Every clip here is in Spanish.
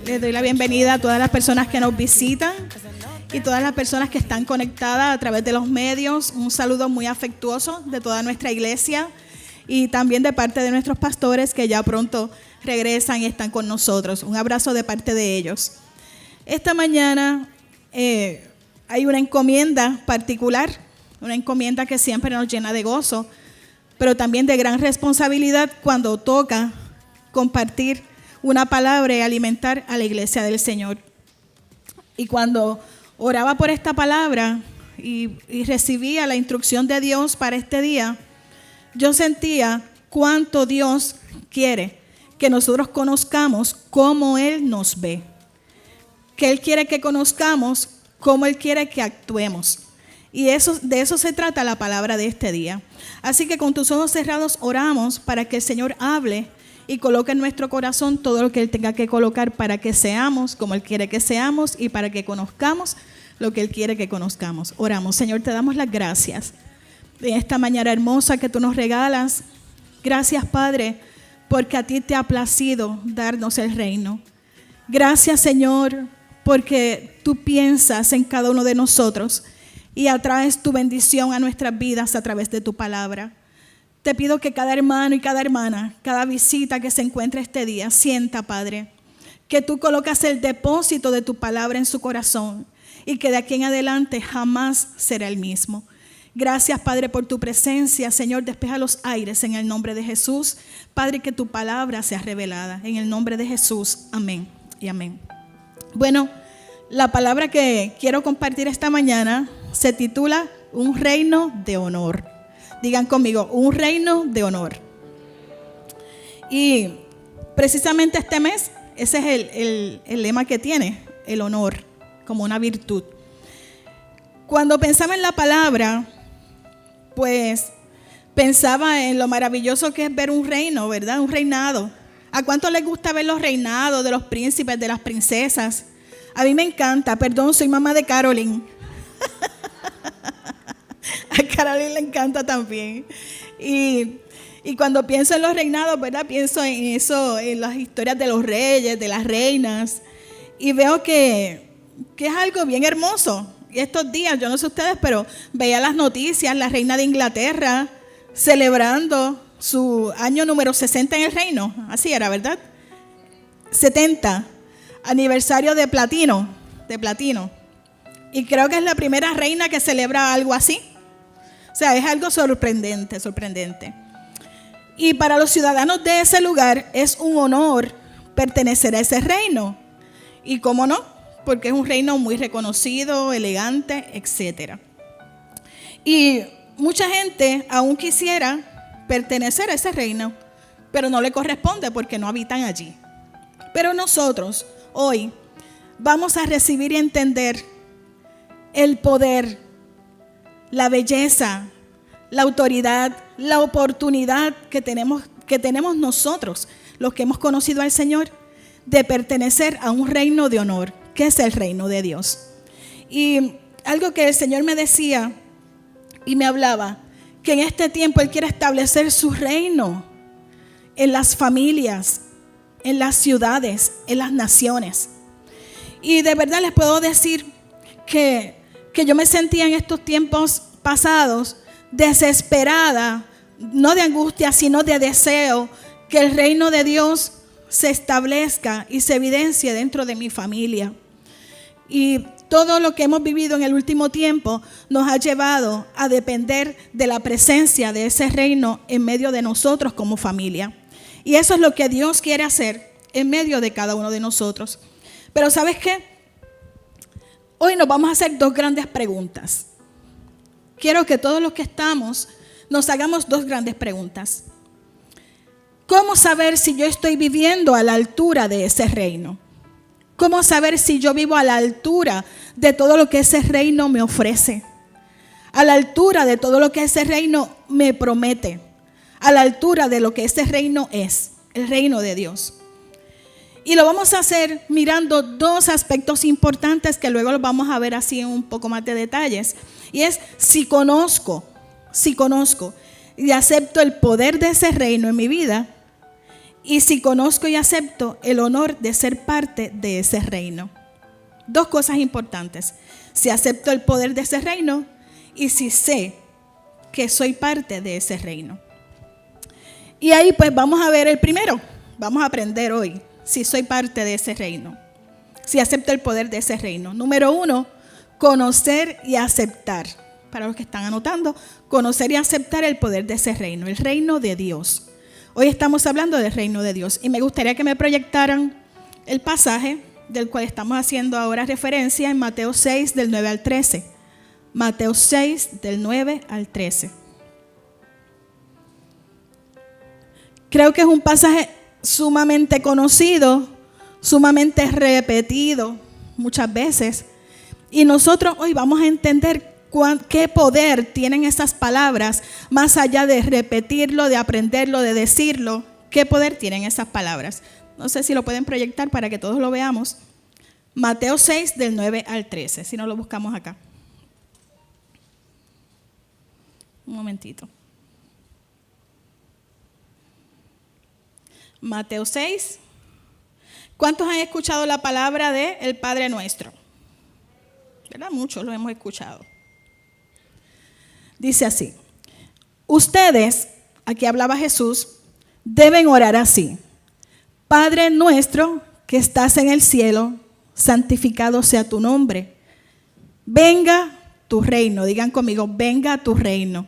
Les doy la bienvenida a todas las personas que nos visitan y todas las personas que están conectadas a través de los medios. Un saludo muy afectuoso de toda nuestra iglesia y también de parte de nuestros pastores que ya pronto regresan y están con nosotros. Un abrazo de parte de ellos. Esta mañana hay una encomienda particular, una encomienda que siempre nos llena de gozo, pero también de gran responsabilidad cuando toca compartir una palabra y alimentar a la iglesia del Señor. Y cuando oraba por esta palabra y recibía la instrucción de Dios para este día, yo sentía cuánto Dios quiere que nosotros conozcamos cómo Él nos ve, que Él quiere que conozcamos cómo Él quiere que actuemos. Y de eso se trata la palabra de este día. Así que con tus ojos cerrados oramos para que el Señor hable y coloque en nuestro corazón todo lo que Él tenga que colocar para que seamos como Él quiere que seamos y para que conozcamos lo que Él quiere que conozcamos. Oramos. Señor, te damos las gracias en esta mañana hermosa que tú nos regalas. Gracias, Padre, porque a ti te ha placido darnos el reino. Gracias, Señor, porque tú piensas en cada uno de nosotros y atraes tu bendición a nuestras vidas a través de tu palabra. Te pido que cada hermano y cada hermana, cada visita que se encuentre este día, sienta, Padre, que tú colocas el depósito de tu palabra en su corazón y que de aquí en adelante jamás será el mismo. Gracias, Padre, por tu presencia. Señor, despeja los aires en el nombre de Jesús. Padre, que tu palabra sea revelada. En el nombre de Jesús. Amén y amén. Bueno, la palabra que quiero compartir esta mañana se titula Un reino de honor. Digan conmigo, un reino de honor. Y precisamente este mes, ese es el lema que tiene, el honor, como una virtud. Cuando pensaba en la palabra, pues pensaba en lo maravilloso que es ver un reino, ¿verdad? Un reinado. ¿A cuánto les gusta ver los reinados de los príncipes, de las princesas? A mí me encanta, perdón, soy mamá de Caroline. A Caroline le encanta también. Y cuando pienso en los reinados, ¿verdad? Pienso en eso, en las historias de los reyes, de las reinas. Y veo que es algo bien hermoso. Y estos días, yo no sé ustedes, pero veía las noticias, la reina de Inglaterra celebrando su año número 60 en el reino. Así era, ¿verdad? 70, aniversario de platino. Y creo que es la primera reina que celebra algo así. O sea, es algo sorprendente. Y para los ciudadanos de ese lugar es un honor pertenecer a ese reino. ¿Y cómo no? Porque es un reino muy reconocido, elegante, etc. Y mucha gente aún quisiera pertenecer a ese reino, pero no le corresponde porque no habitan allí. Pero nosotros hoy vamos a recibir y entender el poder, la belleza, la autoridad, la oportunidad que tenemos nosotros, los que hemos conocido al Señor, de pertenecer a un reino de honor, que es el reino de Dios. Y algo que el Señor me decía y me hablaba, que en este tiempo Él quiere establecer su reino en las familias, en las ciudades, en las naciones. Y de verdad les puedo decir que yo me sentía en estos tiempos pasados desesperada, no de angustia, sino de deseo, que el reino de Dios se establezca y se evidencie dentro de mi familia. Y todo lo que hemos vivido en el último tiempo nos ha llevado a depender de la presencia de ese reino en medio de nosotros como familia. Y eso es lo que Dios quiere hacer en medio de cada uno de nosotros. Pero ¿sabes qué? Hoy nos vamos a hacer dos grandes preguntas. Quiero que todos los que estamos nos hagamos dos grandes preguntas. ¿Cómo saber si yo estoy viviendo a la altura de ese reino? ¿Cómo saber si yo vivo a la altura de todo lo que ese reino me ofrece? A la altura de todo lo que ese reino me promete. A la altura de lo que ese reino es, el reino de Dios. Y lo vamos a hacer mirando dos aspectos importantes que luego los vamos a ver así en un poco más de detalles. Y es si conozco y acepto el poder de ese reino en mi vida y si conozco y acepto el honor de ser parte de ese reino. Dos cosas importantes: si acepto el poder de ese reino y si sé que soy parte de ese reino. Y ahí pues vamos a ver el primero. Vamos a aprender hoy si soy parte de ese reino, si acepto el poder de ese reino. Número 1, conocer y aceptar. Para los que están anotando, conocer y aceptar el poder de ese reino, el reino de Dios. Hoy estamos hablando del reino de Dios y me gustaría que me proyectaran el pasaje del cual estamos haciendo ahora referencia en Mateo 6 del 9 al 13. Mateo 6 del 9 al 13. Creo que es un pasaje sumamente conocido, sumamente repetido muchas veces. Y nosotros hoy vamos a entender qué poder tienen esas palabras, más allá de repetirlo, de aprenderlo, de decirlo. ¿Qué poder tienen esas palabras? No sé si lo pueden proyectar para que todos lo veamos. Mateo 6 del 9 al 13, si no lo buscamos acá. Un momentito. Mateo 6. ¿Cuántos han escuchado la palabra de el Padre Nuestro? ¿Verdad? Muchos lo hemos escuchado. Dice así: ustedes, aquí hablaba Jesús, deben orar así: Padre nuestro que estás en el cielo, santificado sea tu nombre. Venga tu reino. Digan conmigo: venga tu reino.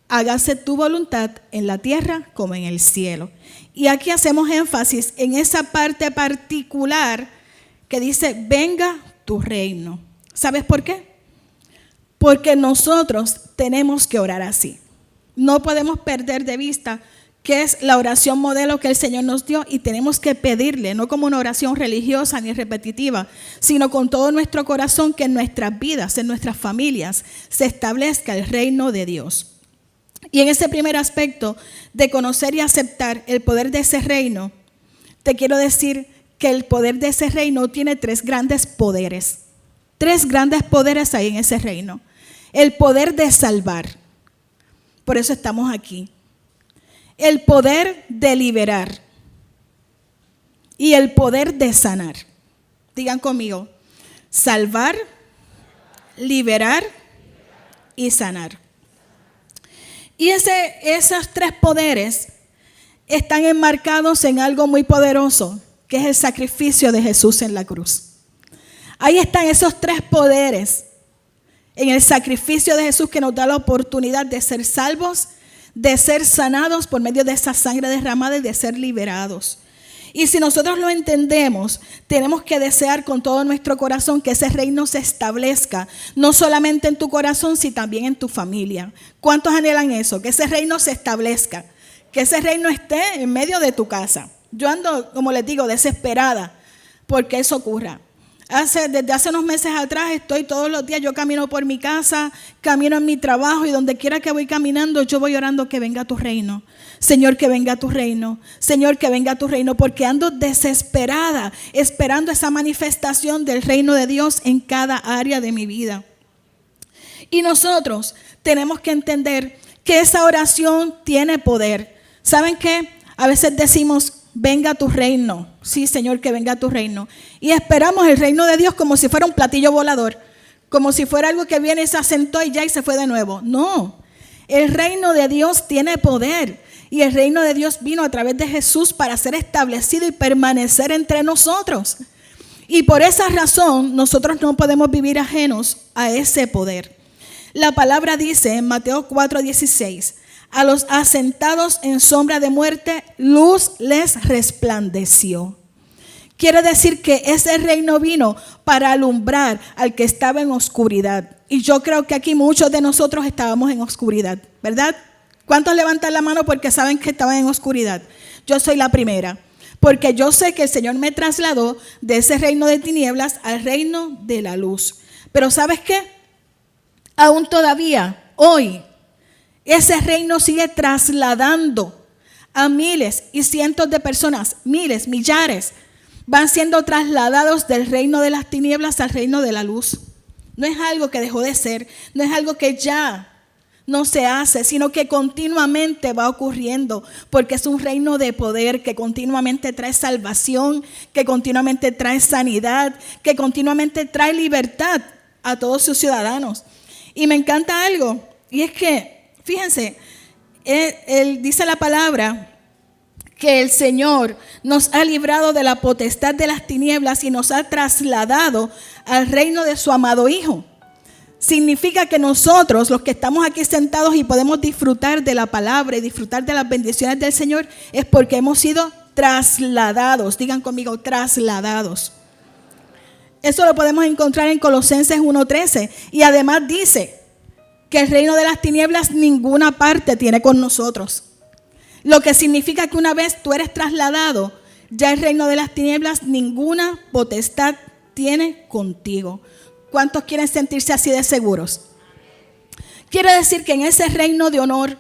Hágase tu voluntad en la tierra como en el cielo. Y aquí hacemos énfasis en esa parte particular que dice: venga tu reino. ¿Sabes por qué? Porque nosotros tenemos que orar así. No podemos perder de vista que es la oración modelo que el Señor nos dio y tenemos que pedirle, no como una oración religiosa ni repetitiva, sino con todo nuestro corazón, que en nuestras vidas, en nuestras familias, se establezca el reino de Dios. Y en ese primer aspecto de conocer y aceptar el poder de ese reino, te quiero decir que el poder de ese reino tiene 3 grandes poderes. 3 grandes poderes hay en ese reino. El poder de salvar. Por eso estamos aquí. El poder de liberar. Y el poder de sanar. Digan conmigo: salvar, liberar y sanar. Y esos 3 poderes están enmarcados en algo muy poderoso, que es el sacrificio de Jesús en la cruz. Ahí están esos 3 poderes en el sacrificio de Jesús, que nos da la oportunidad de ser salvos, de ser sanados por medio de esa sangre derramada y de ser liberados. Y si nosotros lo entendemos, tenemos que desear con todo nuestro corazón que ese reino se establezca, no solamente en tu corazón, sino también en tu familia. ¿Cuántos anhelan eso? Que ese reino se establezca, que ese reino esté en medio de tu casa. Yo ando, como les digo, desesperada porque eso ocurra. Desde hace unos meses atrás estoy todos los días, yo camino por mi casa, camino en mi trabajo y donde quiera que voy caminando, yo voy orando: que venga tu reino. Señor, que venga tu reino. Señor, que venga tu reino, porque ando desesperada esperando esa manifestación del reino de Dios en cada área de mi vida. Y nosotros tenemos que entender que esa oración tiene poder. ¿Saben qué? A veces decimos: venga tu reino. Sí, Señor, que venga tu reino. Y esperamos el reino de Dios como si fuera un platillo volador, como si fuera algo que viene y se asentó y ya y se fue de nuevo. No, el reino de Dios tiene poder. Y el reino de Dios vino a través de Jesús para ser establecido y permanecer entre nosotros. Y por esa razón nosotros no podemos vivir ajenos a ese poder. La palabra dice en Mateo 4:16: a los asentados en sombra de muerte, luz les resplandeció. Quiere decir que ese reino vino para alumbrar al que estaba en oscuridad. Y yo creo que aquí muchos de nosotros estábamos en oscuridad, ¿verdad? ¿Cuántos levantan la mano porque saben que estaban en oscuridad? Yo soy la primera, porque yo sé que el Señor me trasladó de ese reino de tinieblas al reino de la luz. Pero ¿sabes qué? Aún todavía, hoy, ese reino sigue trasladando a miles y cientos de personas, miles, millares, van siendo trasladados del reino de las tinieblas al reino de la luz. No es algo que dejó de ser, no es algo que ya no se hace, sino que continuamente va ocurriendo, porque es un reino de poder que continuamente trae salvación, que continuamente trae sanidad, que continuamente trae libertad a todos sus ciudadanos. Y me encanta algo, y es que, fíjense, él dice la palabra que el Señor nos ha librado de la potestad de las tinieblas y nos ha trasladado al reino de su amado Hijo. Significa que nosotros, los que estamos aquí sentados y podemos disfrutar de la palabra y disfrutar de las bendiciones del Señor, es porque hemos sido trasladados. Digan conmigo, trasladados. Eso lo podemos encontrar en Colosenses 1:13. Y además dice que el reino de las tinieblas ninguna parte tiene con nosotros. Lo que significa que una vez tú eres trasladado, ya el reino de las tinieblas ninguna potestad tiene contigo. ¿Cuántos quieren sentirse así de seguros? Quiere decir que en ese reino de honor,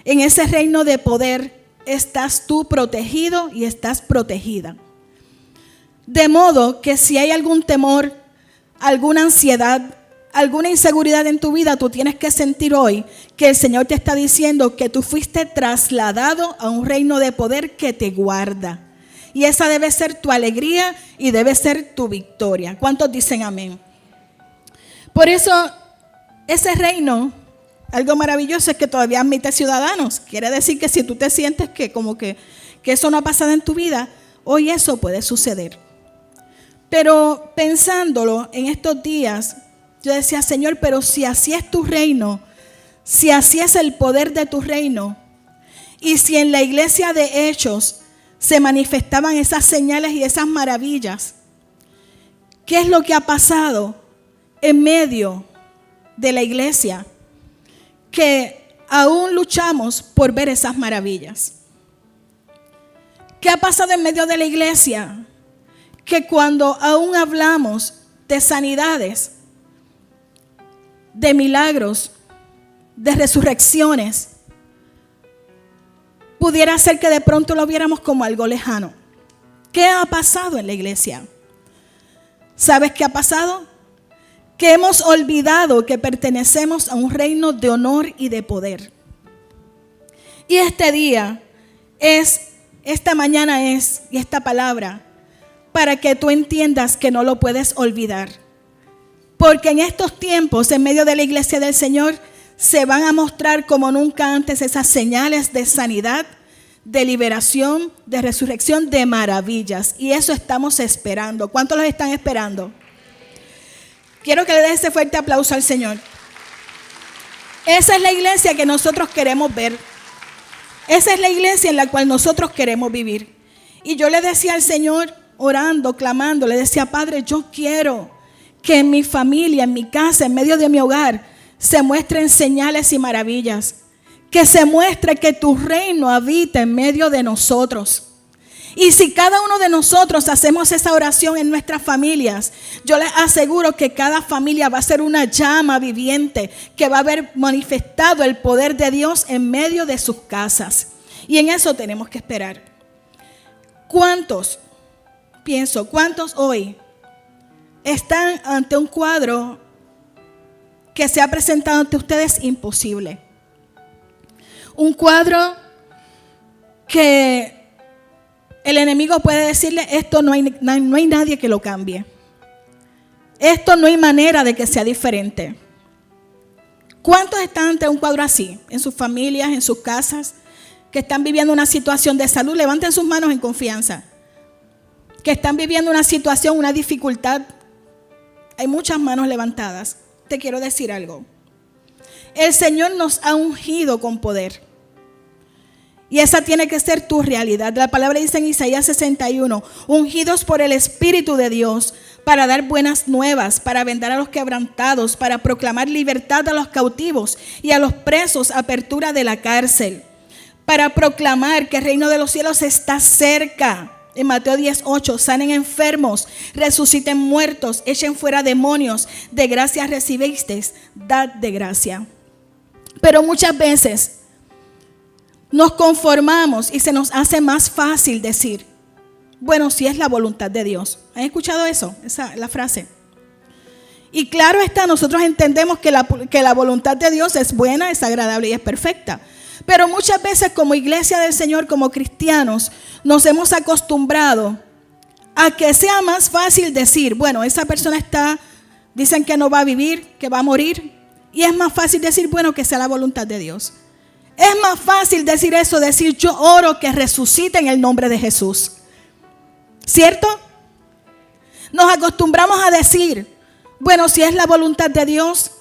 en ese reino de poder, estás tú protegido y estás protegida. De modo que si hay algún temor, alguna ansiedad, alguna inseguridad en tu vida, tú tienes que sentir hoy que el Señor te está diciendo que tú fuiste trasladado a un reino de poder que te guarda. Y esa debe ser tu alegría y debe ser tu victoria. ¿Cuántos dicen amén? Por eso, ese reino, algo maravilloso es que todavía admite ciudadanos. Quiere decir que si tú te sientes que como que eso no ha pasado en tu vida, hoy eso puede suceder. Pero pensándolo en estos días, yo decía, Señor, pero si así es tu reino, si así es el poder de tu reino, y si en la iglesia de Hechos se manifestaban esas señales y esas maravillas, ¿qué es lo que ha pasado en medio de la iglesia? Que aún luchamos por ver esas maravillas. ¿Qué ha pasado en medio de la iglesia? Que cuando aún hablamos de sanidades, de milagros, de resurrecciones, pudiera ser que de pronto lo viéramos como algo lejano. ¿Qué ha pasado en la iglesia? ¿Sabes qué ha pasado? Que hemos olvidado que pertenecemos a un reino de honor y de poder. Y este día esta mañana y esta palabra, para que tú entiendas que no lo puedes olvidar. Porque en estos tiempos, en medio de la iglesia del Señor, se van a mostrar como nunca antes esas señales de sanidad, de liberación, de resurrección, de maravillas. Y eso estamos esperando. ¿Cuántos los están esperando? Quiero que le des ese fuerte aplauso al Señor. Esa es la iglesia que nosotros queremos ver. Esa es la iglesia en la cual nosotros queremos vivir. Y yo le decía al Señor, orando, clamando, le decía, Padre, yo quiero que en mi familia, en mi casa, en medio de mi hogar, se muestren señales y maravillas. Que se muestre que tu reino habita en medio de nosotros. Y si cada uno de nosotros hacemos esa oración en nuestras familias, yo les aseguro que cada familia va a ser una llama viviente que va a haber manifestado el poder de Dios en medio de sus casas. Y en eso tenemos que esperar. ¿Cuántos hoy están ante un cuadro que se ha presentado ante ustedes imposible? Un cuadro que el enemigo puede decirle, esto no hay nadie que lo cambie. Esto no hay manera de que sea diferente. ¿Cuántos están ante un cuadro así? En sus familias, en sus casas, que están viviendo una situación de salud. Levanten sus manos en confianza. Que están viviendo una situación, una dificultad. Hay muchas manos levantadas. Te quiero decir algo. El Señor nos ha ungido con poder. Y esa tiene que ser tu realidad. La palabra dice en Isaías 61, ungidos por el Espíritu de Dios para dar buenas nuevas, para vendar a los quebrantados, para proclamar libertad a los cautivos y a los presos, apertura de la cárcel, para proclamar que el reino de los cielos está cerca. En Mateo 10:8, sanen enfermos, resuciten muertos, echen fuera demonios, de gracia recibisteis, dad de gracia. Pero muchas veces nos conformamos y se nos hace más fácil decir, bueno, si es la voluntad de Dios. ¿Han escuchado eso? La frase. Y claro está, nosotros entendemos que la voluntad de Dios es buena, es agradable y es perfecta. Pero muchas veces como iglesia del Señor, como cristianos, nos hemos acostumbrado a que sea más fácil decir, bueno, esa persona dicen que no va a vivir, que va a morir. Y es más fácil decir, bueno, que sea la voluntad de Dios. Es más fácil decir eso, decir yo oro que resucite en el nombre de Jesús. ¿Cierto? Nos acostumbramos a decir, bueno, si es la voluntad de Dios,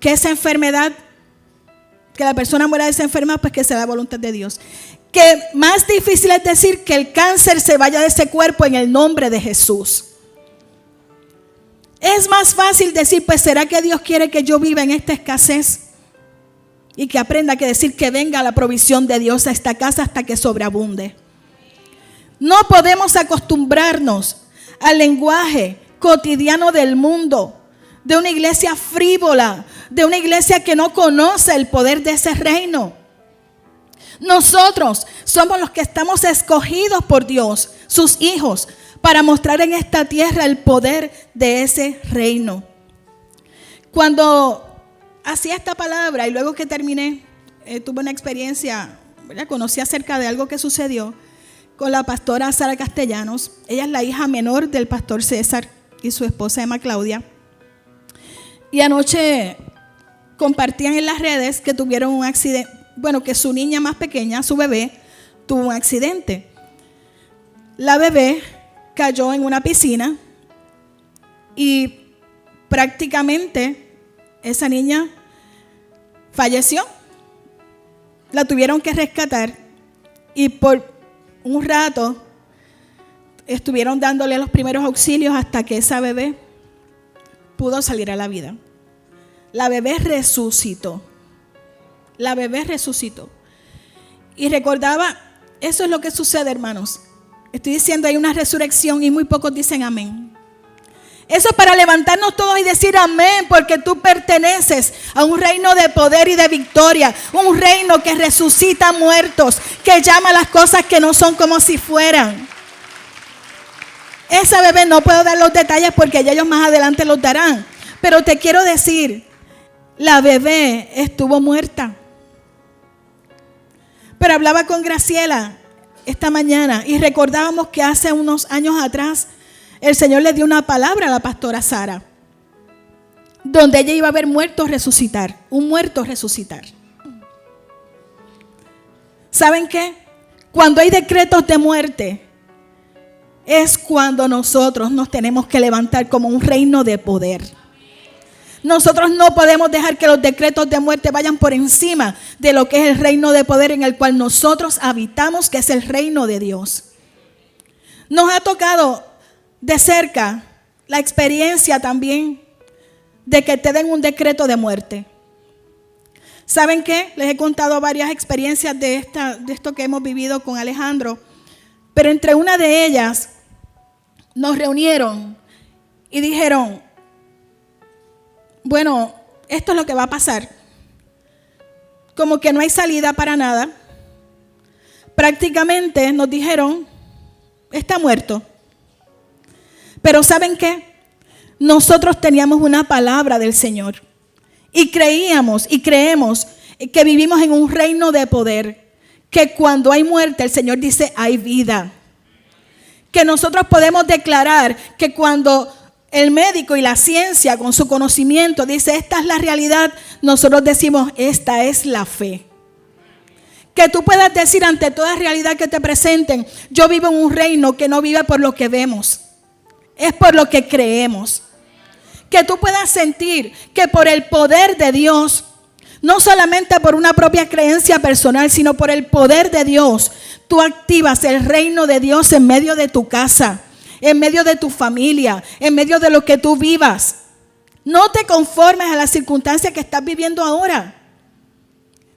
que esa enfermedad, que la persona muera de esa enfermedad, pues que sea la voluntad de Dios. Que más difícil es decir que el cáncer se vaya de ese cuerpo en el nombre de Jesús. Es más fácil decir, pues ¿será que Dios quiere que yo viva en esta escasez? Y que aprenda que decir que venga la provisión de Dios a esta casa hasta que sobreabunde. No podemos acostumbrarnos al lenguaje cotidiano del mundo, de una iglesia frívola, de una iglesia que no conoce el poder de ese reino. Nosotros somos los que estamos escogidos por Dios, sus hijos, para mostrar en esta tierra el poder de ese reino. Cuando hacía esta palabra y luego que terminé, tuve una experiencia, ¿verdad? Conocí acerca de algo que sucedió con la pastora Sara Castellanos. Ella es la hija menor del pastor César y su esposa Emma Claudia. Y anoche compartían en las redes que tuvieron un accidente, bueno, que su niña más pequeña, su bebé, tuvo un accidente. La bebé cayó en una piscina y prácticamente esa niña falleció. La tuvieron que rescatar y por un rato estuvieron dándole los primeros auxilios hasta que esa bebé pudo salir a la vida. La bebé resucitó. La bebé resucitó. Y recordaba, eso es lo que sucede, hermanos. Estoy diciendo, hay una resurrección y muy pocos dicen amén. Eso es para levantarnos todos y decir amén, porque tú perteneces a un reino de poder y de victoria. Un reino que resucita muertos, que llama a las cosas que no son como si fueran. Esa bebé no puedo dar los detalles porque ellos más adelante los darán. Pero te quiero decir, la bebé estuvo muerta. Pero hablaba con Graciela esta mañana y recordábamos que hace unos años atrás el Señor le dio una palabra a la pastora Sara, donde ella iba a ver muertos resucitar, un muerto resucitar. ¿Saben qué? Cuando hay decretos de muerte, es cuando nosotros nos tenemos que levantar como un reino de poder. Nosotros no podemos dejar que los decretos de muerte vayan por encima de lo que es el reino de poder en el cual nosotros habitamos, que es el reino de Dios. Nos ha tocado de cerca la experiencia también de que te den un decreto de muerte. ¿Saben qué? Les he contado varias experiencias de esto que hemos vivido con Alejandro, pero entre una de ellas nos reunieron y dijeron, bueno, esto es lo que va a pasar. Como que no hay salida para nada. Prácticamente nos dijeron, está muerto. Pero ¿saben qué? Nosotros teníamos una palabra del Señor. Y creíamos y creemos que vivimos en un reino de poder. Que cuando hay muerte, el Señor dice, hay vida. Que nosotros podemos declarar que cuando el médico y la ciencia con su conocimiento dice esta es la realidad, nosotros decimos esta es la fe. Que tú puedas decir ante toda realidad que te presenten, yo vivo en un reino que no vive por lo que vemos, es por lo que creemos. Que tú puedas sentir que por el poder de Dios, no solamente por una propia creencia personal, sino por el poder de Dios, tú activas el reino de Dios en medio de tu casa, en medio de tu familia, en medio de lo que tú vivas. No te conformes a las circunstancias que estás viviendo ahora.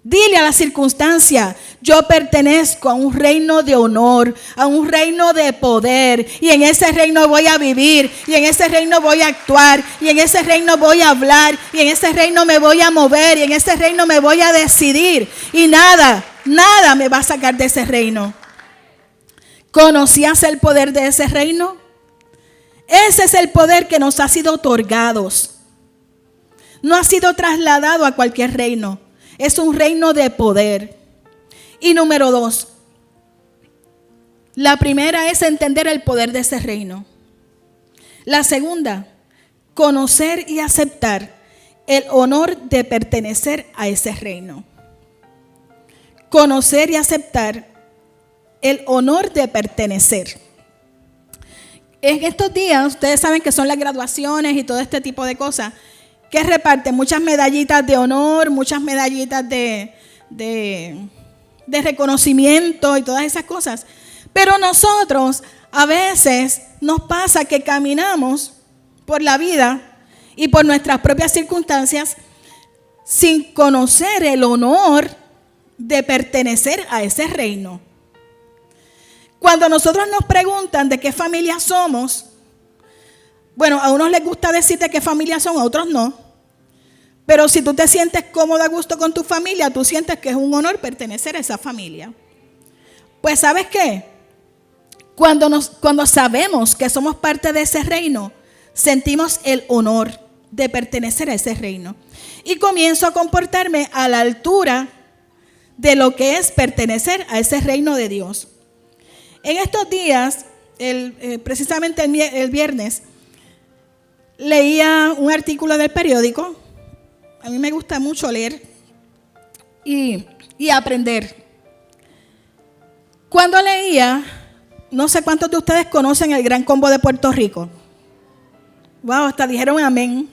Dile a la circunstancia, yo pertenezco a un reino de honor, a un reino de poder, y en ese reino voy a vivir, y en ese reino voy a actuar, y en ese reino voy a hablar, y en ese reino me voy a mover, y en ese reino me voy a decidir, y nada me va a sacar de ese reino. ¿Conocías el poder de ese reino? Ese es el poder que nos ha sido otorgado. No ha sido trasladado a cualquier reino. Es un reino de poder. Y número 2, la primera es entender el poder de ese reino. La segunda, conocer y aceptar el honor de pertenecer a ese reino. Conocer y aceptar el honor de pertenecer. En estos días, ustedes saben que son las graduaciones y todo este tipo de cosas, que reparten muchas medallitas de honor, muchas medallitas de reconocimiento y todas esas cosas. Pero nosotros a veces nos pasa que caminamos por la vida y por nuestras propias circunstancias sin conocer el honor de pertenecer a ese reino. Cuando nosotros nos preguntan de qué familia somos, bueno, a unos les gusta decir de qué familia son, a otros no. Pero si tú te sientes cómodo, a gusto con tu familia, tú sientes que es un honor pertenecer a esa familia. Pues ¿sabes qué? Cuando sabemos que somos parte de ese reino, sentimos el honor de pertenecer a ese reino. Y comienzo a comportarme a la altura de lo que es pertenecer a ese reino de Dios. En estos días, precisamente el viernes, leía un artículo del periódico. A mí me gusta mucho leer y aprender. Cuando leía, no sé cuántos de ustedes conocen el Gran Combo de Puerto Rico. Wow, hasta dijeron amén.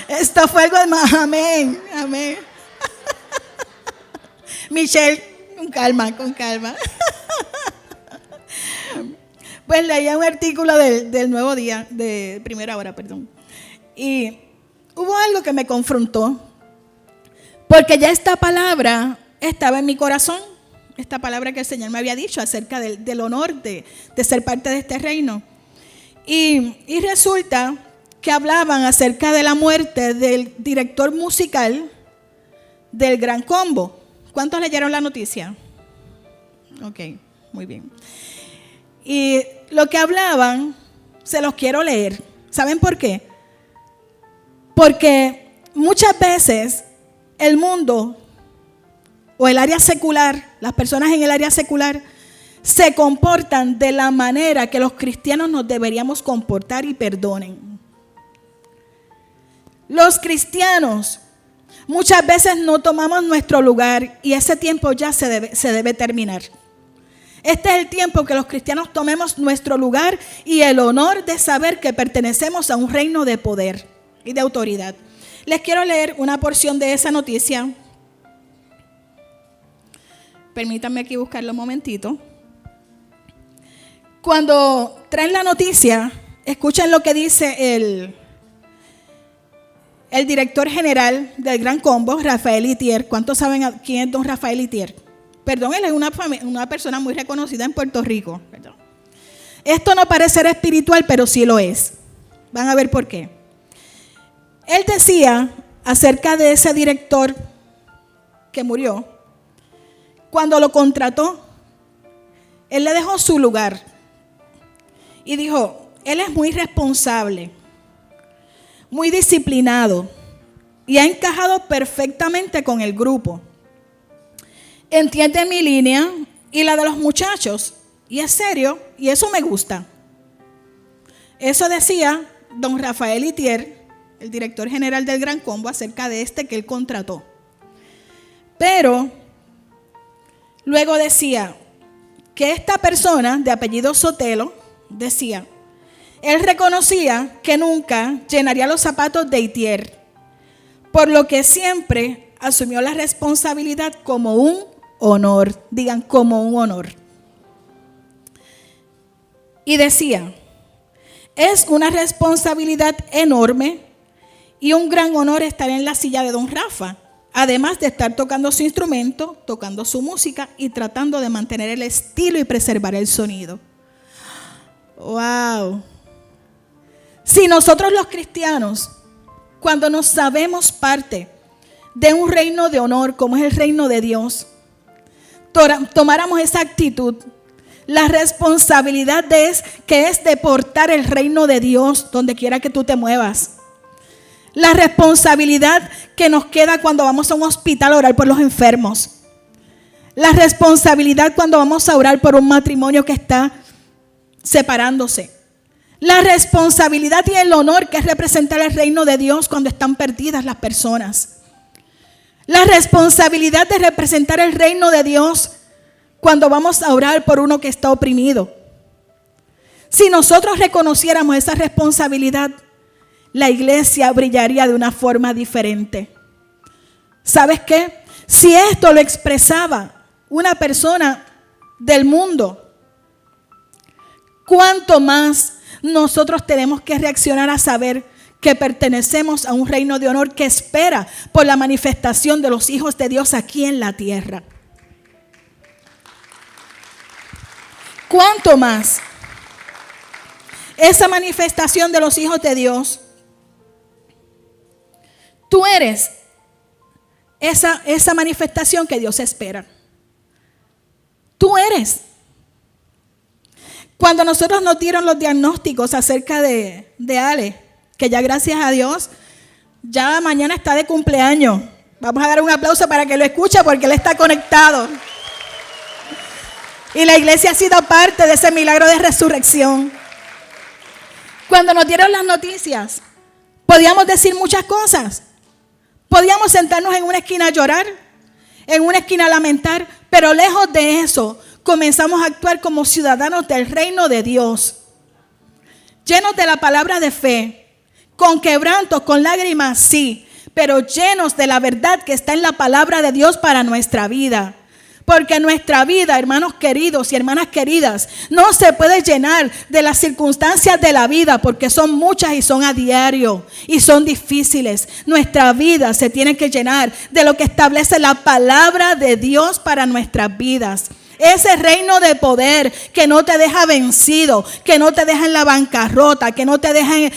Esto fue algo de más, amén, amén. Michelle, con calma, con calma. Pues leía un artículo del Nuevo Día, de Primera Hora, perdón. Y hubo algo que me confrontó, porque ya esta palabra estaba en mi corazón, esta palabra que el Señor me había dicho acerca del honor de ser parte de este reino. Y resulta que hablaban acerca de la muerte del director musical del Gran Combo. ¿Cuántos leyeron la noticia? Ok, muy bien. Y lo que hablaban, se los quiero leer. ¿Saben por qué? Porque muchas veces el mundo o el área secular, las personas en el área secular, se comportan de la manera que los cristianos nos deberíamos comportar y perdonen. Los cristianos muchas veces no tomamos nuestro lugar y ese tiempo ya se debe terminar. Este es el tiempo que los cristianos tomemos nuestro lugar y el honor de saber que pertenecemos a un reino de poder y de autoridad. Les quiero leer una porción de esa noticia. Permítanme aquí buscarlo un momentito. Cuando traen la noticia, escuchen lo que dice el director general del Gran Combo, Rafael Itier. ¿Cuántos saben quién es don Rafael Itier? Perdón, él es una persona muy reconocida en Puerto Rico. Perdón. Esto no parece ser espiritual, pero sí lo es. Van a ver por qué. Él decía acerca de ese director que murió, cuando lo contrató, él le dejó su lugar y dijo, él es muy responsable, muy disciplinado y ha encajado perfectamente con el grupo. Entiende mi línea y la de los muchachos y es serio y eso me gusta. Eso decía don Rafael Itier, el director general del Gran Combo, acerca de este que él contrató. Pero luego decía que esta persona de apellido Sotelo decía, él reconocía que nunca llenaría los zapatos de Itier, por lo que siempre asumió la responsabilidad como un honor. Digan, como un honor. Y decía, es una responsabilidad enorme y un gran honor estar en la silla de don Rafa, además de estar tocando su instrumento, tocando su música y tratando de mantener el estilo y preservar el sonido. ¡Wow! Si nosotros los cristianos, cuando nos sabemos parte de un reino de honor como es el reino de Dios, tomáramos esa actitud, la responsabilidad que es de portar el reino de Dios donde quiera que tú te muevas. La responsabilidad que nos queda cuando vamos a un hospital a orar por los enfermos. La responsabilidad cuando vamos a orar por un matrimonio que está separándose. La responsabilidad y el honor que es representar el reino de Dios cuando están perdidas las personas. La responsabilidad de representar el reino de Dios cuando vamos a orar por uno que está oprimido. Si nosotros reconociéramos esa responsabilidad, la iglesia brillaría de una forma diferente. ¿Sabes qué? Si esto lo expresaba una persona del mundo, ¿cuánto más nosotros tenemos que reaccionar a saber que pertenecemos a un reino de honor que espera por la manifestación de los hijos de Dios aquí en la tierra? ¿Cuánto más? Esa manifestación de los hijos de Dios, tú eres esa manifestación que Dios espera. Tú eres. Cuando nosotros nos dieron los diagnósticos acerca de Ale, que ya gracias a Dios, ya mañana está de cumpleaños. Vamos a dar un aplauso para que lo escuche porque él está conectado. Y la iglesia ha sido parte de ese milagro de resurrección. Cuando nos dieron las noticias, podíamos decir muchas cosas. Podíamos sentarnos en una esquina a llorar, en una esquina a lamentar, pero lejos de eso, comenzamos a actuar como ciudadanos del reino de Dios, llenos de la palabra de fe, con quebrantos, con lágrimas, sí, pero llenos de la verdad que está en la palabra de Dios para nuestra vida. Porque nuestra vida, hermanos queridos y hermanas queridas, no se puede llenar de las circunstancias de la vida, porque son muchas y son a diario y son difíciles. Nuestra vida se tiene que llenar de lo que establece la palabra de Dios para nuestras vidas. Ese reino de poder que no te deja vencido, que no te deja en la bancarrota, que no te deja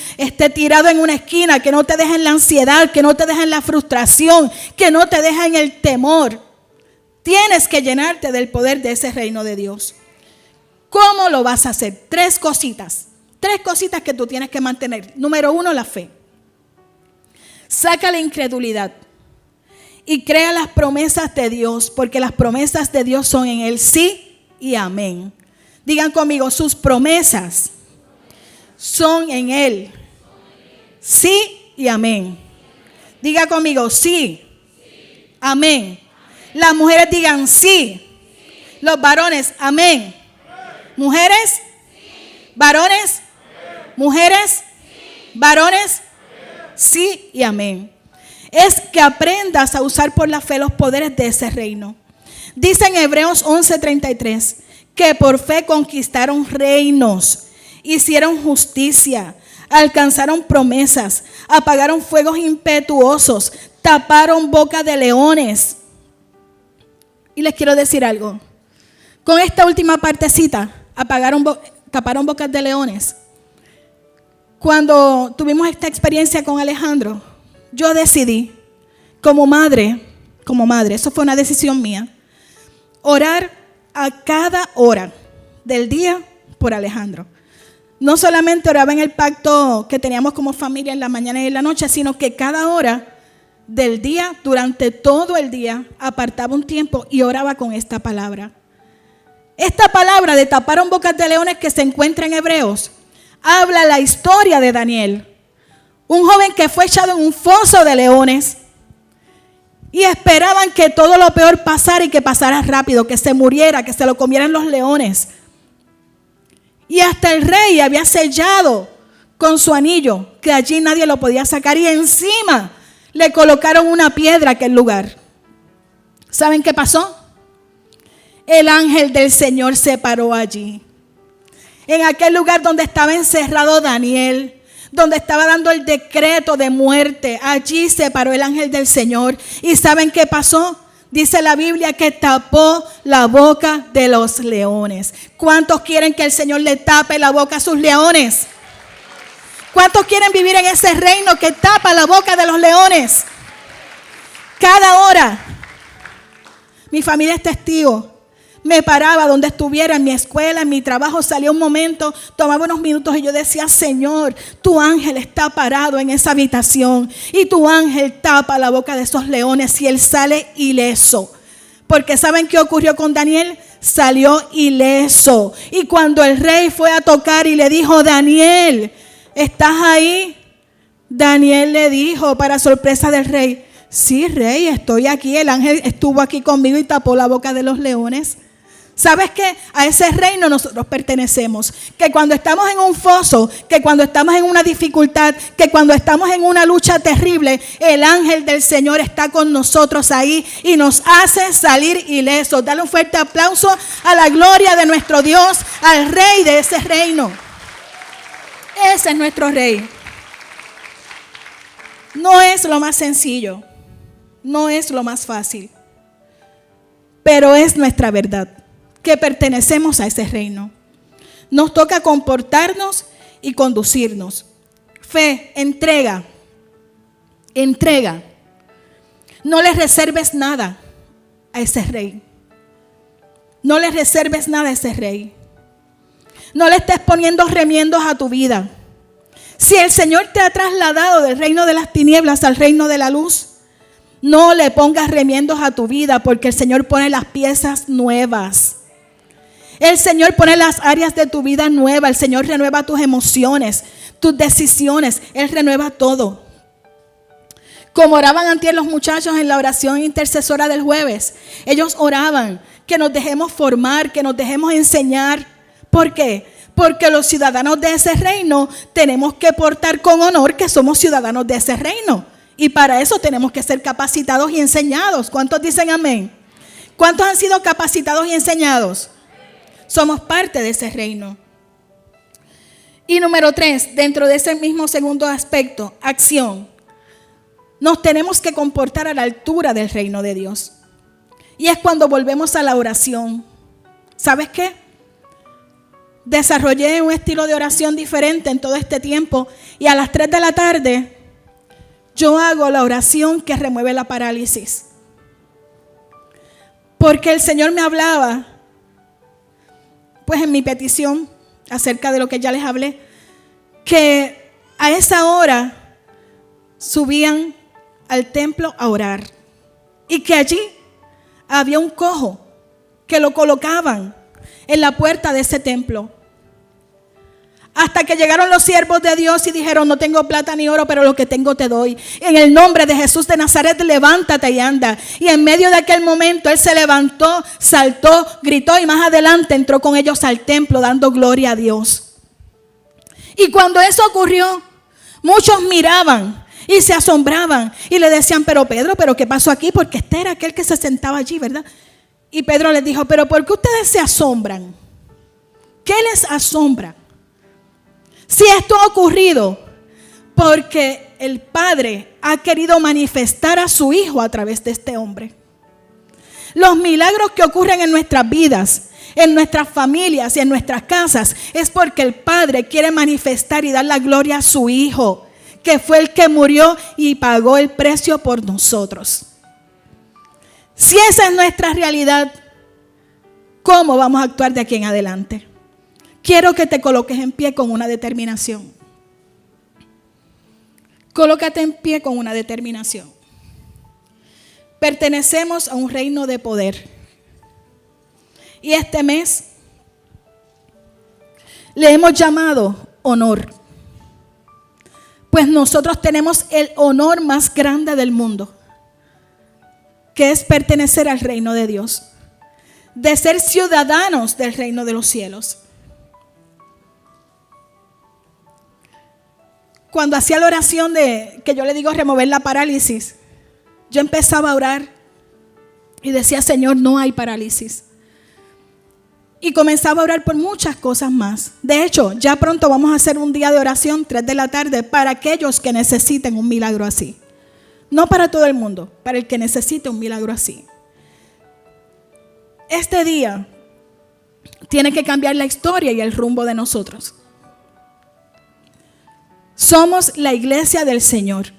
tirado en una esquina, que no te deja en la ansiedad, que no te deja en la frustración, que no te deja en el temor. Tienes que llenarte del poder de ese reino de Dios. ¿Cómo lo vas a hacer? Tres cositas que tú tienes que mantener. Número 1, la fe. Saca la incredulidad y crea las promesas de Dios, porque las promesas de Dios son en Él sí y amén. Digan conmigo, sus promesas son en Él sí y amén. Diga conmigo, sí, amén. Las mujeres digan sí. Los varones, amén. Mujeres, varones, mujeres, varones, sí y amén. Es que aprendas a usar por la fe los poderes de ese reino. Dice en Hebreos 11:33 que por fe conquistaron reinos, hicieron justicia, alcanzaron promesas, apagaron fuegos impetuosos, taparon boca de leones. Y les quiero decir algo. Con esta última partecita, taparon bocas de leones. Cuando tuvimos esta experiencia con Alejandro, yo decidí, como madre, eso fue una decisión mía, orar a cada hora del día por Alejandro. No solamente oraba en el pacto que teníamos como familia en la mañana y en la noche, sino que cada hora del día, durante todo el día, apartaba un tiempo y oraba con esta palabra. Esta palabra de taparon bocas de leones que se encuentra en Hebreos, habla la historia de Daniel, un joven que fue echado en un foso de leones y esperaban que todo lo peor pasara y que pasara rápido, que se muriera, que se lo comieran los leones. Y hasta el rey había sellado con su anillo que allí nadie lo podía sacar, y encima le colocaron una piedra a aquel lugar. ¿Saben qué pasó? El ángel del Señor se paró allí, en aquel lugar donde estaba encerrado Daniel, donde estaba dando el decreto de muerte. Allí se paró el ángel del Señor. ¿Y saben qué pasó? Dice la Biblia que tapó la boca de los leones. ¿Cuántos quieren que el Señor le tape la boca a sus leones? ¿Cuántos quieren vivir en ese reino que tapa la boca de los leones? Cada hora. Mi familia es testigo. me paraba donde estuviera, en mi escuela, en mi trabajo, salía un momento, tomaba unos minutos y yo decía, Señor, tu ángel está parado en esa habitación y tu ángel tapa la boca de esos leones y él sale ileso. Porque ¿saben qué ocurrió con Daniel? Salió ileso. Y cuando el rey fue a tocar y le dijo, Daniel, ¿estás ahí? Daniel le dijo, para sorpresa del rey, sí, rey, estoy aquí. El ángel estuvo aquí conmigo y tapó la boca de los leones. ¿Sabes qué? A ese reino nosotros pertenecemos. Que cuando estamos en un foso, que cuando estamos en una dificultad, que cuando estamos en una lucha terrible, el ángel del Señor está con nosotros ahí y nos hace salir ilesos. Dale un fuerte aplauso a la gloria de nuestro Dios, al rey de ese reino. Ese es nuestro rey. No es lo más sencillo, no es lo más fácil, pero es nuestra verdad, que pertenecemos a ese reino. Nos toca comportarnos y conducirnos. Fe, entrega. No le reserves nada a ese rey. No le reserves nada a ese rey. No le estés poniendo remiendos a tu vida. Si el Señor te ha trasladado del reino de las tinieblas al reino de la luz, no le pongas remiendos a tu vida, porque el Señor pone las piezas nuevas. El Señor pone las áreas de tu vida nuevas. El Señor renueva tus emociones, tus decisiones. Él renueva todo. Como oraban antes los muchachos en la oración intercesora del jueves. Ellos oraban que nos dejemos formar, que nos dejemos enseñar. ¿Por qué? Porque los ciudadanos de ese reino tenemos que portar con honor que somos ciudadanos de ese reino. Y para eso tenemos que ser capacitados y enseñados. ¿Cuántos dicen amén? ¿Cuántos han sido capacitados y enseñados? Somos parte de ese reino. Y número 3, dentro de ese mismo segundo aspecto, acción. Nos tenemos que comportar a la altura del reino de Dios. Y es cuando volvemos a la oración. ¿Sabes qué? Desarrollé un estilo de oración diferente en todo este tiempo. Y a las 3 de la tarde, yo hago la oración que remueve la parálisis. Porque el Señor me hablaba, pues en mi petición, acerca de lo que ya les hablé, que a esa hora subían al templo a orar. Y que allí había un cojo que lo colocaban en la puerta de ese templo. Hasta que llegaron los siervos de Dios y dijeron, no tengo plata ni oro, pero lo que tengo te doy. En el nombre de Jesús de Nazaret, levántate y anda. Y en medio de aquel momento, él se levantó, saltó, gritó y más adelante entró con ellos al templo dando gloria a Dios. Y cuando eso ocurrió, muchos miraban y se asombraban y le decían, pero Pedro, ¿pero qué pasó aquí? Porque este era aquel que se sentaba allí, ¿verdad? Y Pedro les dijo, pero ¿por qué ustedes se asombran? ¿Qué les asombra? Si esto ha ocurrido porque el Padre ha querido manifestar a su Hijo a través de este hombre. Los milagros que ocurren en nuestras vidas, en nuestras familias y en nuestras casas es porque el Padre quiere manifestar y dar la gloria a su Hijo, que fue el que murió y pagó el precio por nosotros. Si esa es nuestra realidad, ¿cómo vamos a actuar de aquí en adelante? Quiero que te coloques en pie con una determinación. Colócate en pie con una determinación. Pertenecemos a un reino de poder. Y este mes le hemos llamado honor. Pues nosotros tenemos el honor más grande del mundo, que es pertenecer al reino de Dios, de ser ciudadanos del reino de los cielos. Cuando hacía la oración que yo le digo remover la parálisis, yo empezaba a orar y decía, Señor, no hay parálisis. Y comenzaba a orar por muchas cosas más. De hecho, ya pronto vamos a hacer un día de oración, 3 de la tarde, para aquellos que necesiten un milagro así. No para todo el mundo, para el que necesite un milagro así. Este día tiene que cambiar la historia y el rumbo de nosotros. Somos la iglesia del Señor.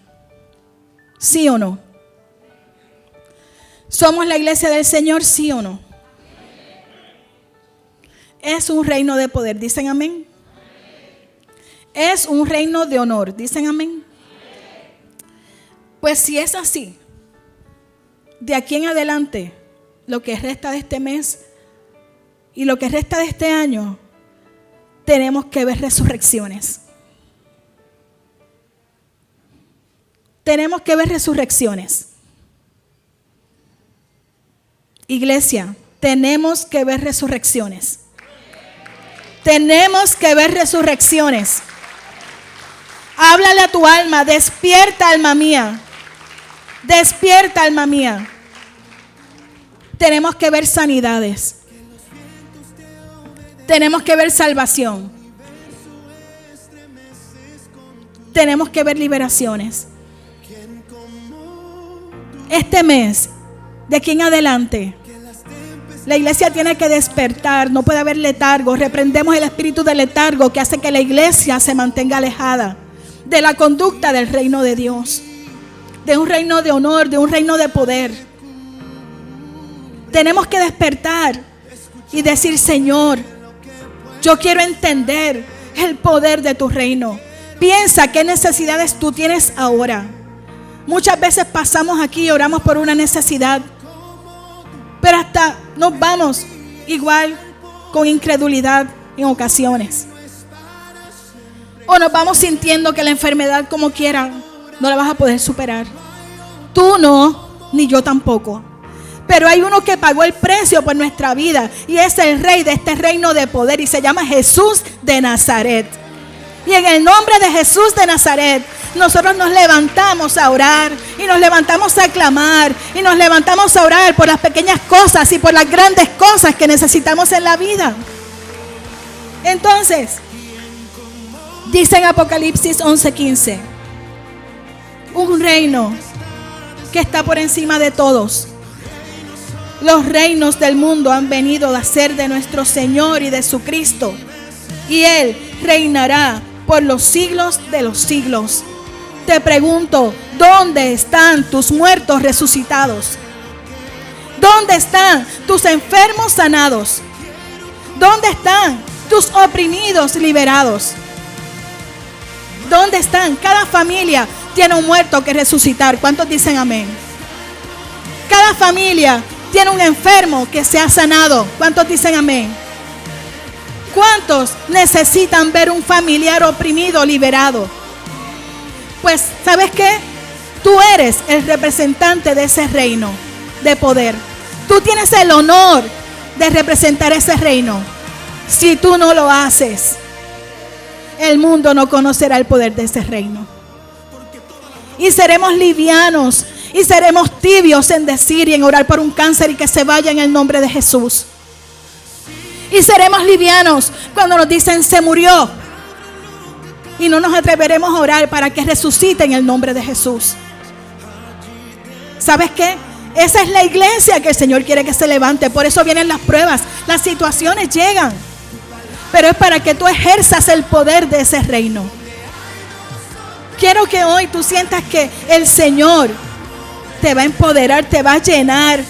¿Sí o no? ¿Somos la iglesia del Señor? ¿Sí o no? Es un reino de poder. ¿Dicen amén? Es un reino de honor. ¿Dicen amén? Pues si es así, de aquí en adelante, lo que resta de este mes y lo que resta de este año, tenemos que ver resurrecciones. Tenemos que ver resurrecciones. Iglesia, tenemos que ver resurrecciones. Tenemos que ver resurrecciones. Háblale a tu alma, despierta, alma mía. Despierta, alma mía. Tenemos que ver sanidades. Tenemos que ver salvación. Tenemos que ver liberaciones. Este mes, de aquí en adelante, la iglesia tiene que despertar. No puede haber letargo. Reprendemos el espíritu de letargo que hace que la iglesia se mantenga alejada de la conducta del reino de Dios, de un reino de honor, de un reino de poder. Tenemos que despertar y decir: Señor, yo quiero entender el poder de tu reino. Piensa qué necesidades tú tienes ahora. Muchas veces pasamos aquí y oramos por una necesidad, pero hasta nos vamos igual con incredulidad en ocasiones. O nos vamos sintiendo que la enfermedad, como quiera, no la vas a poder superar. Tú no, ni yo tampoco. Pero hay uno que pagó el precio por nuestra vida y es el rey de este reino de poder y se llama Jesús de Nazaret. Y en el nombre de Jesús de Nazaret, nosotros nos levantamos a orar y nos levantamos a clamar y nos levantamos a orar por las pequeñas cosas y por las grandes cosas que necesitamos en la vida. Entonces, dice en Apocalipsis 11:15, un reino que está por encima de todos. Los reinos del mundo han venido a ser de nuestro Señor y de su Cristo, y Él reinará por los siglos de los siglos. Te pregunto, ¿dónde están tus muertos resucitados? ¿Dónde están tus enfermos sanados? ¿Dónde están tus oprimidos liberados? ¿Dónde están? Cada familia tiene un muerto que resucitar. ¿Cuántos dicen amén? Cada familia tiene un enfermo que se ha sanado. ¿Cuántos dicen amén? ¿Cuántos necesitan ver un familiar oprimido liberado? Pues, ¿sabes qué? Tú eres el representante de ese reino de poder. Tú tienes el honor de representar ese reino. Si tú no lo haces, el mundo no conocerá el poder de ese reino. Y seremos livianos y seremos tibios en decir y en orar por un cáncer y que se vaya en el nombre de Jesús. Y seremos livianos cuando nos dicen se murió. Y no nos atreveremos a orar para que resucite en el nombre de Jesús. ¿Sabes qué? Esa es la iglesia que el Señor quiere que se levante. Por eso vienen las pruebas, las situaciones llegan. Pero es para que tú ejerzas el poder de ese reino. Quiero que hoy tú sientas que el Señor te va a empoderar, te va a llenar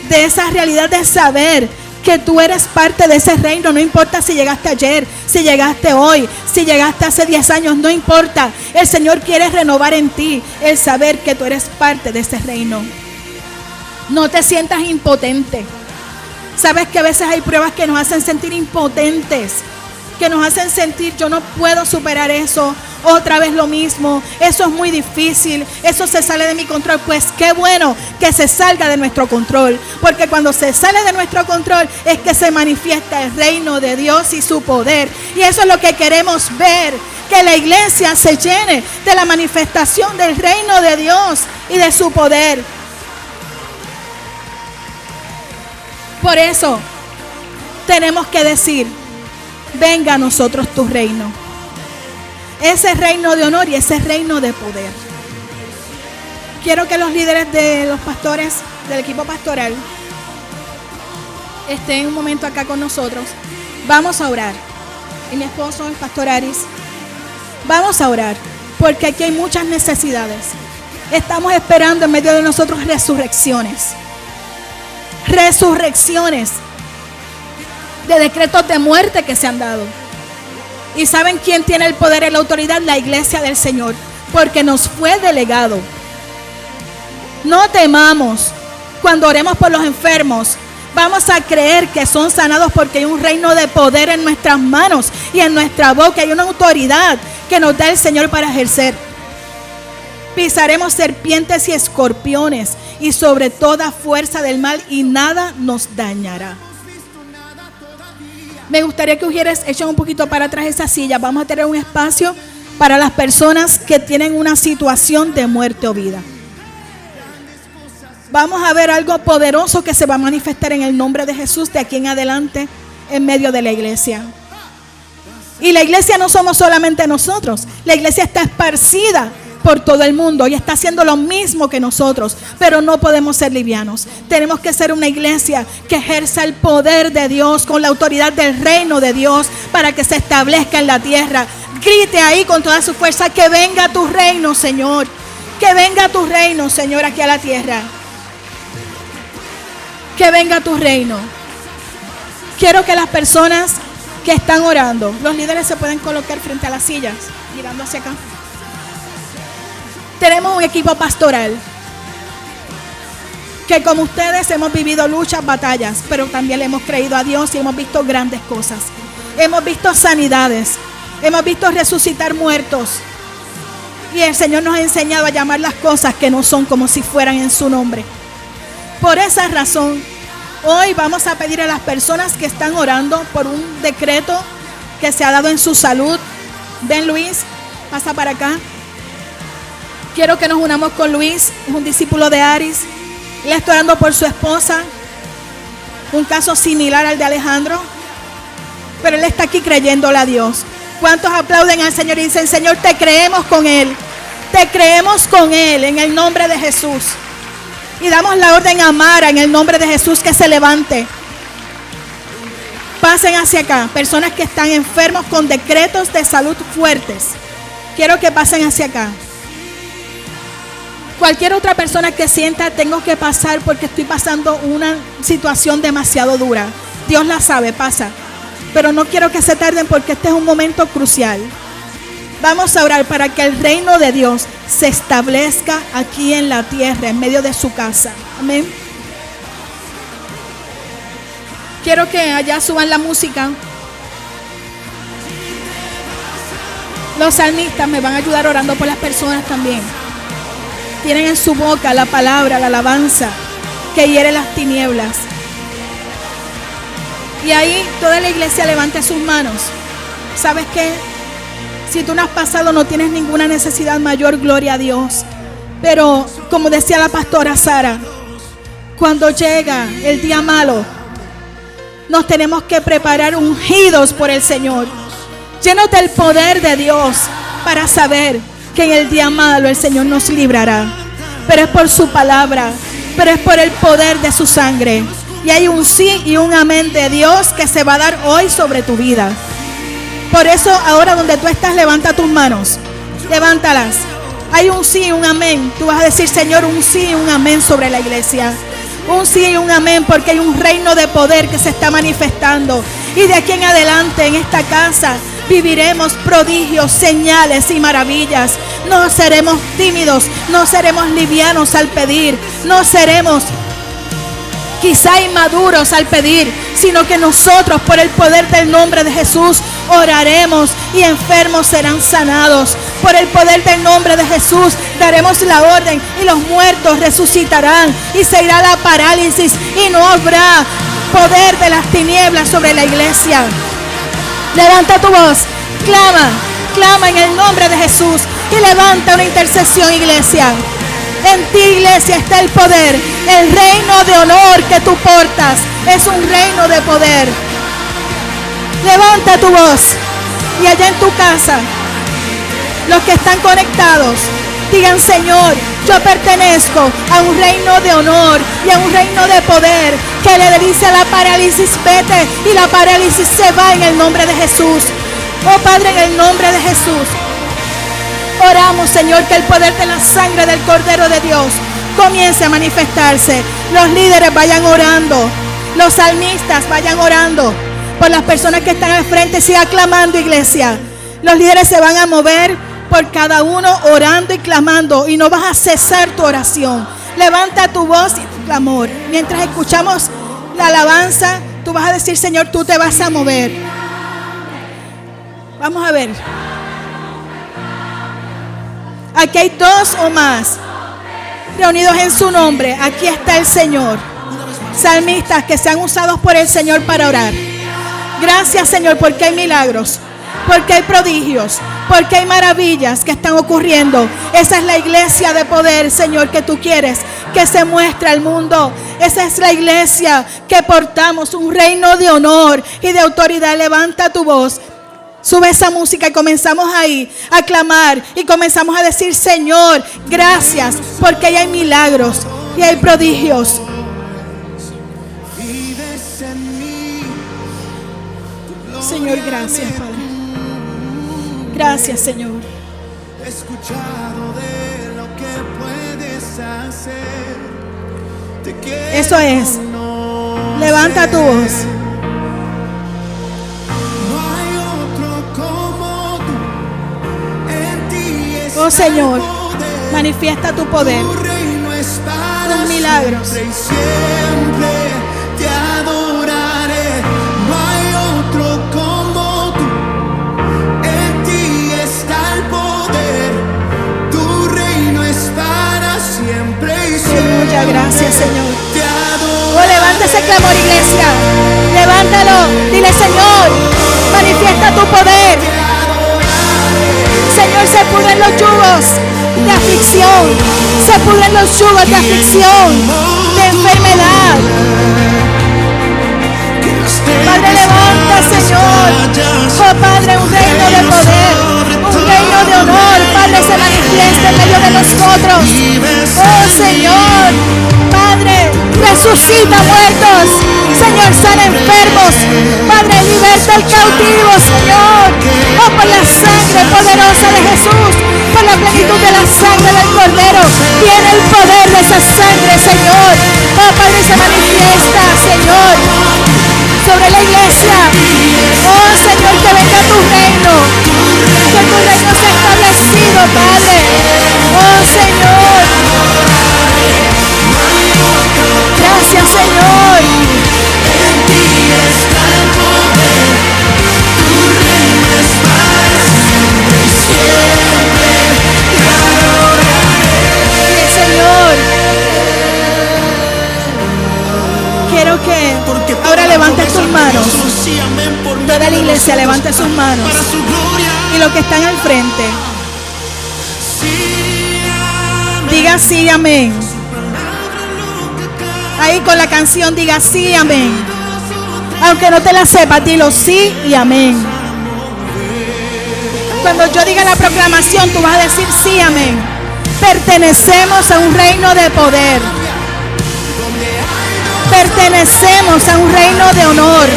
de esa realidad de saber que tú eres parte de ese reino. No importa si llegaste ayer, si llegaste hoy, si llegaste hace 10 años, no importa. El Señor quiere renovar en ti el saber que tú eres parte de ese reino. No te sientas impotente. Sabes que a veces hay pruebas que nos hacen sentir impotentes, que nos hacen sentir yo no puedo superar eso, otra vez lo mismo, eso es muy difícil, eso se sale de mi control. Pues qué bueno que se salga de nuestro control, porque cuando se sale de nuestro control es que se manifiesta el reino de Dios y su poder. Y eso es lo que queremos ver, que la iglesia se llene de la manifestación del reino de Dios y de su poder. Por eso tenemos que decir: venga a nosotros tu reino. Ese reino de honor y ese reino de poder. Quiero que los líderes de los pastores, del equipo pastoral, estén un momento acá con nosotros. Vamos a orar. Y mi esposo, el pastor Aris, vamos a orar, porque aquí hay muchas necesidades. Estamos esperando en medio de nosotros resurrecciones. Resurrecciones. de decretos de muerte que se han dado. ¿Y saben quién tiene el poder y la autoridad? La iglesia del Señor, porque nos fue delegado. No temamos. Cuando oremos por los enfermos, vamos a creer que son sanados, porque hay un reino de poder en nuestras manos y en nuestra boca. Hay una autoridad que nos da el Señor para ejercer. Pisaremos serpientes y escorpiones y sobre toda fuerza del mal, y nada nos dañará. Me gustaría que Ujieres echen un poquito para atrás esa silla. Vamos a tener un espacio para las personas que tienen una situación de muerte o vida. Vamos a ver algo poderoso que se va a manifestar en el nombre de Jesús de aquí en adelante en medio de la iglesia. Y la iglesia no somos solamente nosotros. La iglesia está esparcida por todo el mundo y está haciendo lo mismo que nosotros, pero no podemos ser livianos. Tenemos que ser una iglesia que ejerza el poder de Dios con la autoridad del reino de Dios para que se establezca en la tierra. Grite ahí con toda su fuerza: que venga tu reino, Señor. Que venga tu reino, Señor, aquí a la tierra. Que venga tu reino. Quiero que las personas que están orando, los líderes se pueden colocar frente a las sillas, mirando hacia acá. Tenemos un equipo pastoral que, como ustedes, hemos vivido luchas, batallas, pero también le hemos creído a Dios y hemos visto grandes cosas. Hemos visto sanidades, hemos visto resucitar muertos, y el Señor nos ha enseñado a llamar las cosas que no son como si fueran en su nombre. Por esa razón, hoy vamos a pedir a las personas que están orando por un decreto que se ha dado en su salud. Ven, Luis, pasa para acá. Quiero que nos unamos con Luis, es un discípulo de Aris. Él está orando por su esposa, un caso similar al de Alejandro, pero él está aquí creyéndole a Dios. ¿Cuántos aplauden al Señor y dicen: Señor, te creemos con él? Te creemos con él en el nombre de Jesús. Y damos la orden a Mara en el nombre de Jesús que se levante. Pasen hacia acá, personas que están enfermos con decretos de salud fuertes. Quiero que pasen hacia acá. Cualquier otra persona que sienta: tengo que pasar porque estoy pasando una situación demasiado dura. Dios la sabe, pasa. Pero no quiero que se tarden porque este es un momento crucial. Vamos a orar para que el reino de Dios se establezca aquí en la tierra, en medio de su casa. Amén. Quiero que allá suban la música. Los salmistas me van a ayudar orando por las personas también. Tienen en su boca la palabra, la alabanza que hiere las tinieblas. Y ahí toda la iglesia levante sus manos. ¿Sabes qué? Si tú no has pasado, no tienes ninguna necesidad mayor, gloria a Dios. Pero como decía la pastora Sara, cuando llega el día malo, nos tenemos que preparar ungidos por el Señor, llenos del poder de Dios, para saber que en el día malo el Señor nos librará. Pero es por su palabra, pero es por el poder de su sangre. Y hay un sí y un amén de Dios que se va a dar hoy sobre tu vida. Por eso ahora donde tú estás, levanta tus manos, levántalas. Hay un sí y un amén. Tú vas a decir: Señor, un sí y un amén sobre la iglesia. Un sí y un amén, porque hay un reino de poder que se está manifestando. Y de aquí en adelante en esta casa viviremos prodigios, señales y maravillas. No seremos tímidos, no seremos livianos al pedir, no seremos quizá inmaduros al pedir, sino que nosotros, por el poder del nombre de Jesús, oraremos y enfermos serán sanados. Por el poder del nombre de Jesús daremos la orden y los muertos resucitarán y se irá la parálisis y no habrá poder de las tinieblas sobre la iglesia. Levanta tu voz, clama, clama en el nombre de Jesús y levanta una intercesión, iglesia. En ti, iglesia, está el poder. El reino de honor que tú portas es un reino de poder. Levanta tu voz. Y allá en tu casa, los que están conectados, digan: Señor, yo pertenezco a un reino de honor y a un reino de poder que le dice a la parálisis: vete, y la parálisis se va en el nombre de Jesús. Oh Padre, en el nombre de Jesús, oramos, Señor, que el poder de la sangre del Cordero de Dios comience a manifestarse. Los líderes vayan orando, los salmistas vayan orando, por las personas que están al frente. Siga clamando, iglesia. Los líderes se van a mover por cada uno, orando y clamando, y no vas a cesar tu oración. Levanta tu voz y tu clamor. Mientras escuchamos la alabanza, tú vas a decir: Señor, tú te vas a mover. Vamos a ver. Aquí hay dos o más reunidos en su nombre. Aquí está el Señor. Salmistas que sean usados por el Señor para orar. Gracias, Señor, porque hay milagros, porque hay prodigios, porque hay maravillas que están ocurriendo. Esa es la iglesia de poder, Señor, que tú quieres que se muestre al mundo. Esa es la iglesia que portamos, un reino de honor y de autoridad. Levanta tu voz. Sube esa música y comenzamos ahí a clamar y comenzamos a decir: Señor, gracias, porque ahí hay milagros y hay prodigios. Señor, gracias, Padre. Gracias, Señor. He escuchado de lo que puedes hacer. Te quiero. Eso es. Levanta tu voz. Oh Señor, manifiesta tu poder, tus milagros. Siempre te adoraré. No hay otro como tú. En ti está el poder. Tu reino es para siempre y siempre. Muchas gracias, Señor. Te adoraré. Oh, levanta ese clamor, iglesia. Levántalo. Dile: Señor, manifiesta tu poder. Señor, se pudren los yugos de aflicción, se pudren los yugos de aflicción, de enfermedad. Padre, levanta, Señor, oh Padre, un reino de poder, un reino de honor. Padre, se manifiesta en medio de nosotros. Oh Señor, Padre, resucita muertos. Señor, sana enfermos. Padre, liberta al cautivo, Señor. Oh, por la sangre poderosa de Jesús, por la plenitud de la sangre del Cordero, tiene el poder de esa sangre, Señor. Oh, Padre, se manifiesta, Señor, sobre la iglesia. Oh, Señor, que venga tu reino, que tu reino sea establecido, Padre. Oh, Señor. Gracias, Señor. En ti está el poder. Tu reino es para siempre y siempre. Te adoraré. Señor, quiero que ahora levantes tus manos. Toda la iglesia levante sus manos. Y los que están al frente, diga sí, amén. Ahí con la canción diga sí, amén. Aunque no te la sepas, dilo sí y amén. Cuando yo diga la proclamación, tú vas a decir sí, amén. Pertenecemos a un reino de poder. Pertenecemos a un reino de honor.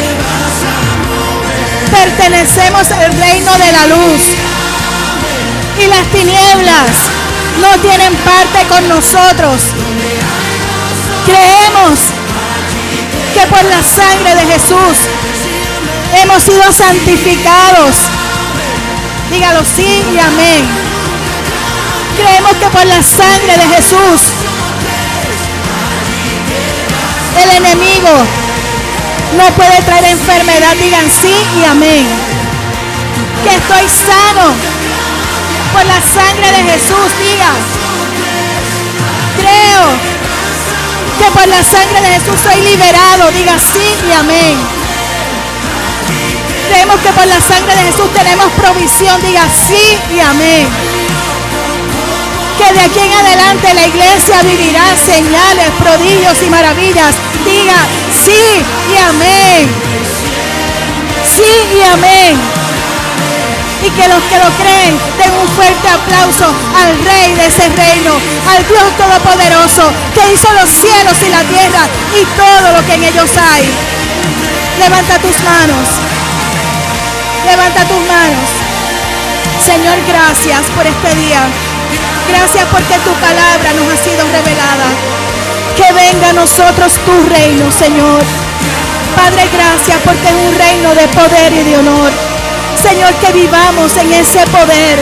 Pertenecemos al reino de la luz. Y las tinieblas no tienen parte con nosotros. Creemos que por la sangre de Jesús hemos sido santificados. Dígalo sí y amén. Creemos que por la sangre de Jesús el enemigo no puede traer enfermedad. Digan sí y amén. Que estoy sano por la sangre de Jesús. Diga: creo que por la sangre de Jesús soy liberado. Diga sí y amén. Creemos que por la sangre de Jesús tenemos provisión. Diga sí y amén. Que de aquí en adelante la iglesia vivirá señales, prodigios y maravillas. Diga sí y amén. Sí y amén. Y que los que lo creen den un fuerte aplauso al Rey de ese reino, al Dios Todopoderoso, que hizo los cielos y la tierra y todo lo que en ellos hay. Levanta tus manos. Levanta tus manos. Señor, gracias por este día. Gracias porque tu palabra nos ha sido revelada. Que venga a nosotros tu reino, Señor. Padre, gracias porque es un reino de poder y de honor. Señor, que vivamos en ese poder,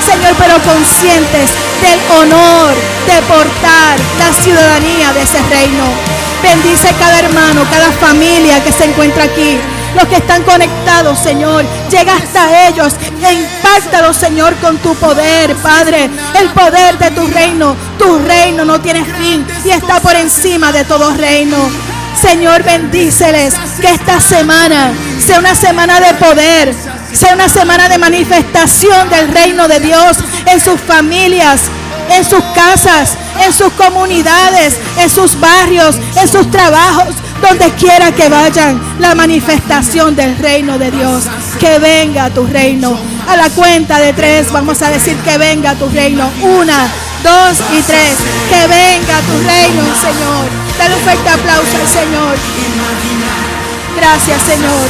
Señor, pero conscientes del honor de portar la ciudadanía de ese reino. Bendice cada hermano, cada familia que se encuentra aquí, los que están conectados, Señor. Llega hasta ellos e impáctalos, Señor, con tu poder, Padre. El poder de tu reino. Tu reino no tiene fin y está por encima de todo reino. Señor, bendíceles. Que esta semana sea una semana de poder, sea una semana de manifestación del reino de Dios en sus familias, en sus casas, en sus comunidades, en sus barrios, en sus trabajos, donde quiera que vayan, la manifestación del reino de Dios. Que venga tu reino. A la cuenta de 3 vamos a decir que venga tu reino. 1, 2 y 3. Que venga tu reino, Señor. Dale un fuerte aplauso al Señor. Gracias, Señor.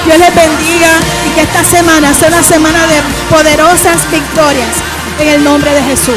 Dios les bendiga y que esta semana sea una semana de poderosas victorias en el nombre de Jesús.